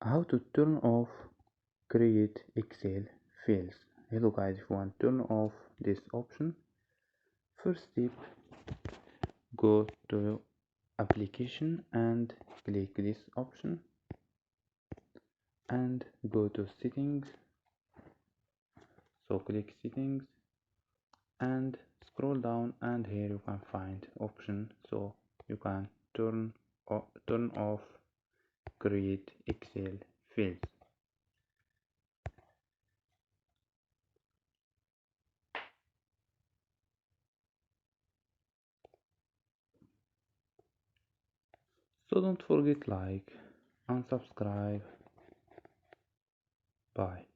How to turn off create Excel fields. Hello guys, if you want to turn off this option, first step, go to application and click this option and go to settings. So click settings and scroll down, and here you can find option, so you can turn off create Excel fields. So don't forget like and subscribe. Bye.